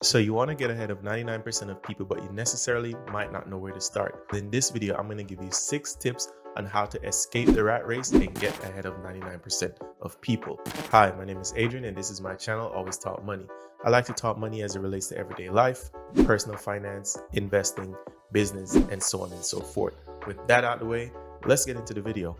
So you want to get ahead of 99% of people, but you necessarily might not know where to start. In this video, I'm going to give you 6 tips on how to escape the rat race and get ahead of 99% of people. Hi, my name is Adrian and this is my channel, Always Talk Money. I like to talk money as it relates to everyday life, personal finance, investing, business, and so on and so forth. With that out of the way, let's get into the video.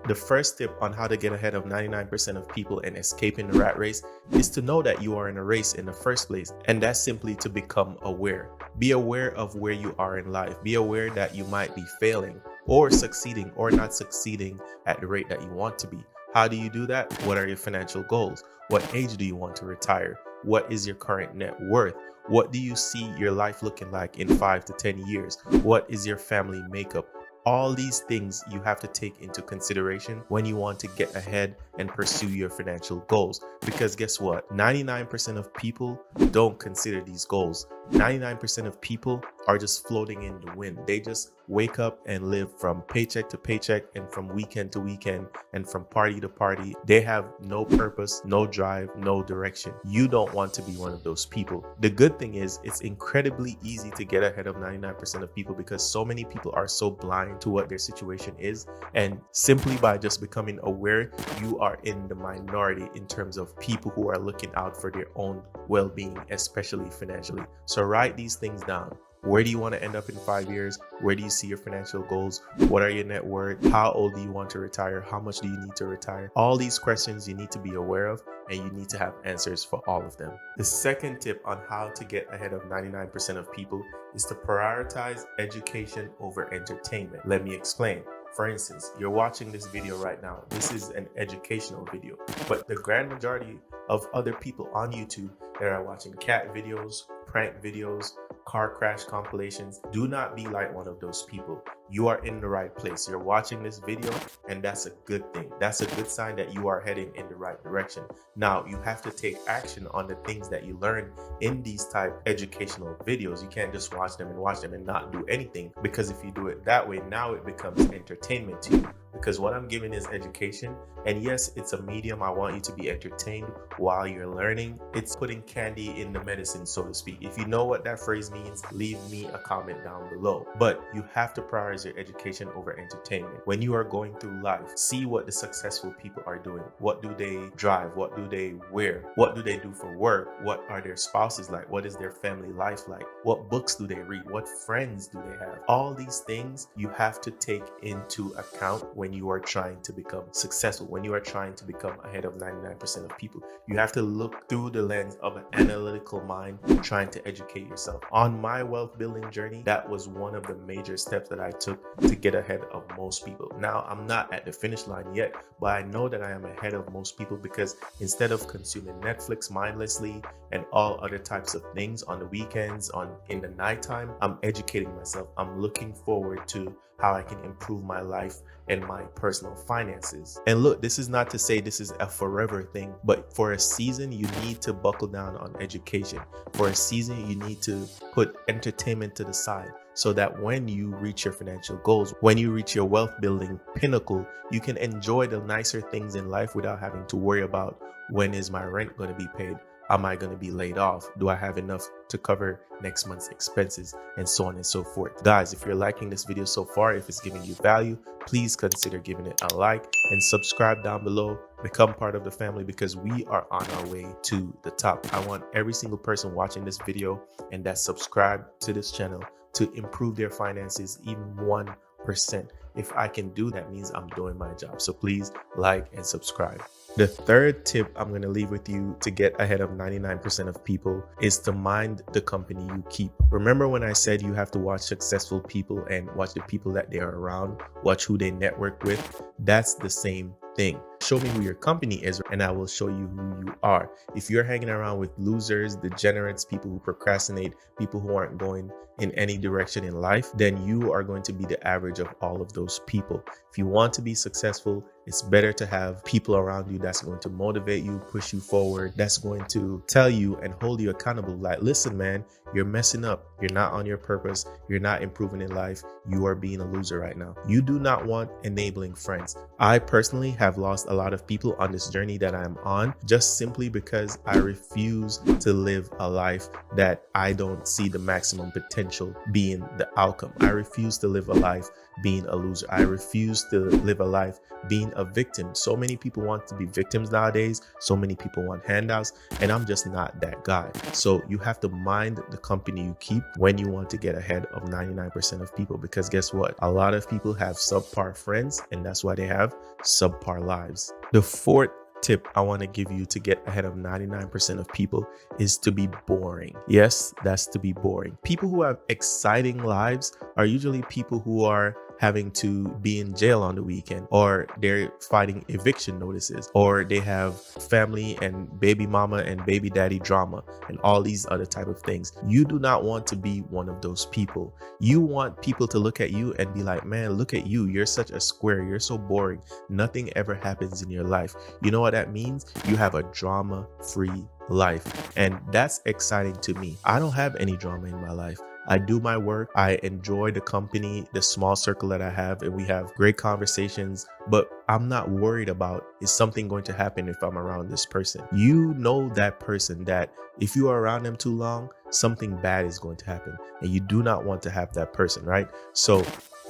The first tip on how to get ahead of 99% of people and escaping the rat race is to know that you are in a race in the first place, and that's simply to become aware. Be aware of where you are in life. Be aware that you might be failing or succeeding or not succeeding at the rate that you want to be. How do you do that? What are your financial goals? What age do you want to retire? What is your current net worth? What do you see your life looking like in 5 to 10 years? What is your family makeup? All these things you have to take into consideration when you want to get ahead and pursue your financial goals. Because guess what? 99% of people don't consider these goals. 99% of people are just floating in the wind. They just wake up and live from paycheck to paycheck and from weekend to weekend and from party to party. They have no purpose, no drive, no direction. You don't want to be one of those people. The good thing is it's incredibly easy to get ahead of 99% of people because so many people are so blind to what their situation is. And simply by just becoming aware, you are in the minority in terms of people who are looking out for their own well-being, especially financially. So write these things down. Where do you want to end up in 5 years? Where do you see your financial goals? What are your net worth? How old do you want to retire? How much do you need to retire? All these questions you need to be aware of, and you need to have answers for all of them. The second tip on how to get ahead of 99% of people is to prioritize education over entertainment. Let me explain. For instance, you're watching this video right now. This is an educational video, but the grand majority of other people on YouTube that are watching cat videos, prank videos, car crash compilations, do not be like one of those people. You are in the right place. You're watching this video, and that's a good thing. That's a good sign that you are heading in the right direction. Now, you have to take action on the things that you learn in these type educational videos. You can't just watch them and not do anything, because if you do it that way, now it becomes entertainment to you. Because what I'm giving is education, and yes, it's a medium. I want you to be entertained while you're learning. It's putting candy in the medicine, so to speak. If you know what that phrase means, leave me a comment down below. But you have to prioritize your education over entertainment. When you are going through life, see what the successful people are doing. What do they drive? What do they wear? What do they do for work? What are their spouses like? What is their family life like? What books do they read? What friends do they have? All these things you have to take into account when you are trying to become successful, when you are trying to become ahead of 99% of people. You have to look through the lens of an analytical mind, trying to educate yourself. On my wealth building journey, that was one of the major steps that I took to get ahead of most people. Now, I'm not at the finish line yet, but I know that I am ahead of most people because instead of consuming Netflix mindlessly and all other types of things on the weekends, in the nighttime, I'm educating myself. I'm looking forward to how I can improve my life and my personal finances. And look, this is not to say this is a forever thing, but for a season, you need to buckle down on education. For a season, you need to put entertainment to the side so that when you reach your financial goals, when you reach your wealth building pinnacle, you can enjoy the nicer things in life without having to worry about when is my rent going to be paid? Am I going to be laid off? Do I have enough to cover next month's expenses? And so on and so forth. Guys, if you're liking this video so far, if it's giving you value, please consider giving it a like and subscribe down below. Become part of the family because we are on our way to the top. I want every single person watching this video and that's subscribed to this channel to improve their finances even 1%. If I can do that, means I'm doing my job. So please like and subscribe. The third tip I'm going to leave with you to get ahead of 99% of people is to mind the company you keep. Remember when I said you have to watch successful people and watch the people that they're around, watch who they network with? That's the same thing. Show me who your company is and I will show you who you are. If you're hanging around with losers, degenerates, people who procrastinate, people who aren't going in any direction in life, then you are going to be the average of all of those people. If you want to be successful, it's better to have people around you that's going to motivate you, push you forward, that's going to tell you and hold you accountable. Like, listen, man, you're messing up. You're not on your purpose. You're not improving in life. You are being a loser right now. You do not want enabling friends. I personally have lost a lot of people on this journey that I'm on, just simply because I refuse to live a life that I don't see the maximum potential being the outcome. I refuse to live a life being a loser. I refuse to live a life being a victim. So many people want to be victims nowadays. So many people want handouts, and I'm just not that guy. So you have to mind the company you keep when you want to get ahead of 99% of people, because guess what? A lot of people have subpar friends, and that's why they have subpar lives. The fourth tip I want to give you to get ahead of 99% of people is to be boring. Yes, that's to be boring. People who have exciting lives are usually people who are having to be in jail on the weekend, or they're fighting eviction notices, or they have family and baby mama and baby daddy drama and all these other type of things. You do not want to be one of those people. You want people to look at you and be like, man, look at you. You're such a square. You're so boring. Nothing ever happens in your life. You know what that means? You have a drama-free life. And that's exciting to me. I don't have any drama in my life. I do my work. I enjoy the company, the small circle that I have, and we have great conversations, but I'm not worried about, is something going to happen if I'm around this person? You know that person that if you are around them too long, something bad is going to happen, and you do not want to have that person, right? So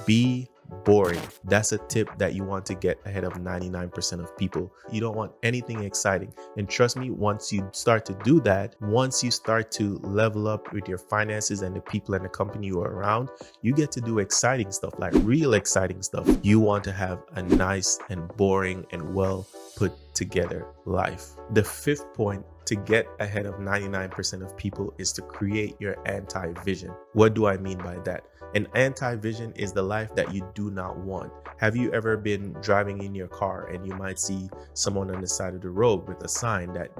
be boring. That's a tip that you want to get ahead of 99% of people. You don't want anything exciting. And trust me, once you start to do that, once you start to level up with your finances and the people and the company you are around, you get to do exciting stuff, like real exciting stuff. You want to have a nice and boring and well put together life. The fifth point to get ahead of 99% of people is to create your anti-vision. What do I mean by that? An anti-vision is the life that you do not want. Have you ever been driving in your car and you might see someone on the side of the road with a sign that,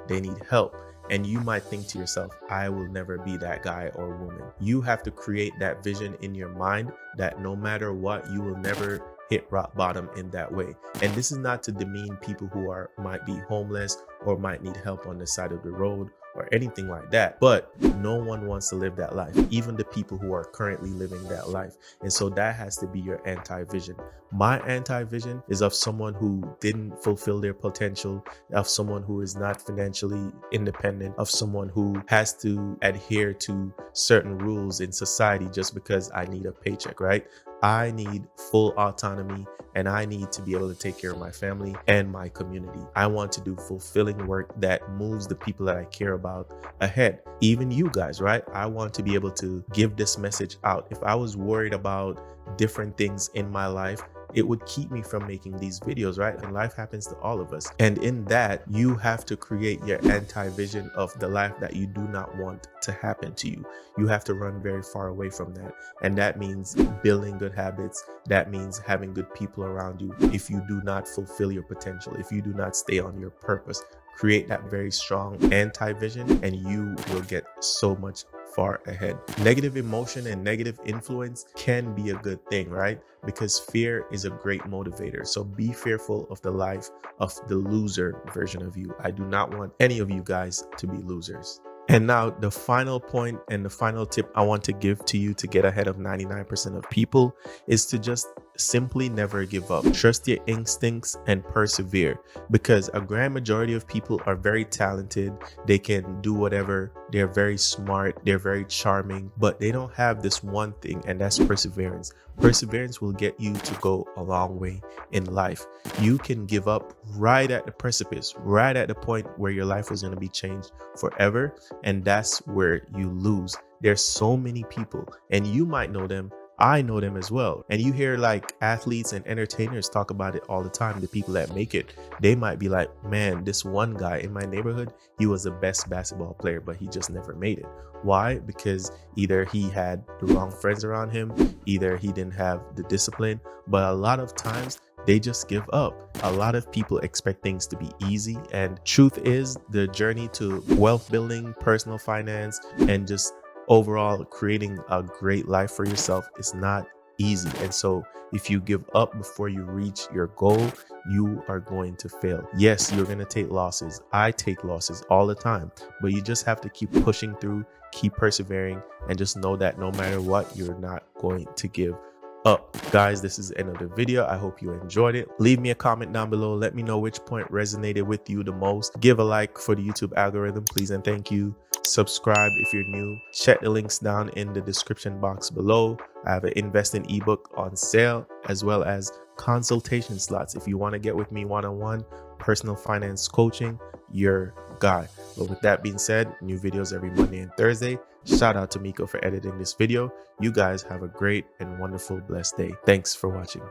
they need help? And you might think to yourself, I will never be that guy or woman. You have to create that vision in your mind that no matter what, you will never hit rock bottom in that way. And this is not to demean people who might be homeless or might need help on the side of the road or anything like that. But no one wants to live that life, even the people who are currently living that life. And so that has to be your anti-vision. My anti-vision is of someone who didn't fulfill their potential, of someone who is not financially independent, of someone who has to adhere to certain rules in society just because I need a paycheck, right? I need full autonomy, and I need to be able to take care of my family and my community. I want to do fulfilling work that moves the people that I care about ahead. Even you guys, right? I want to be able to give this message out. If I was worried about different things in my life, it would keep me from making these videos, right? And life happens to all of us. And in that, you have to create your anti-vision of the life that you do not want to happen to you. You have to run very far away from that. And that means building good habits. That means having good people around you. If you do not fulfill your potential, if you do not stay on your purpose, create that very strong anti-vision, and you will get so much far ahead. Negative emotion and negative influence can be a good thing, right? Because fear is a great motivator. So be fearful of the life of the loser version of you. I do not want any of you guys to be losers. And now the final point and the final tip I want to give to you to get ahead of 99% of people is to just simply never give up. Trust your instincts and persevere, because a grand majority of people are very talented. They can do whatever. They're very smart. They're very charming, but they don't have this one thing, and that's perseverance. Perseverance will get you to go a long way in life. You can give up right at the precipice, right at the point where your life was going to be changed forever. And that's where you lose. There's so many people, and you might know them. I know them as well. And you hear like athletes and entertainers talk about it all the time. The people that make it, they might be like, man, this one guy in my neighborhood, he was the best basketball player, but he just never made it. Why? Because either he had the wrong friends around him, either he didn't have the discipline, but a lot of times they just give up. A lot of people expect things to be easy. And truth is, the journey to wealth building, personal finance, and just overall creating a great life for yourself is not easy. And so if you give up before you reach your goal, you are going to fail. Yes, you're going to take losses. I take losses all the time, but you just have to keep pushing through, keep persevering, and just know that no matter what, you're not going to give up. Guys, this is the end of the video. I hope you enjoyed it. Leave me a comment down below. Let me know which point resonated with you the most. Give a like for the YouTube algorithm, please and thank you. Subscribe if you're new. Check the links down in the description box below. I have an investing ebook on sale, as well as consultation slots if you want to get with me one-on-one personal finance coaching. Your guy. But with that being said, new videos every Monday and Thursday. Shout out to Miko for editing this video. You guys have a great and wonderful blessed day. Thanks for watching.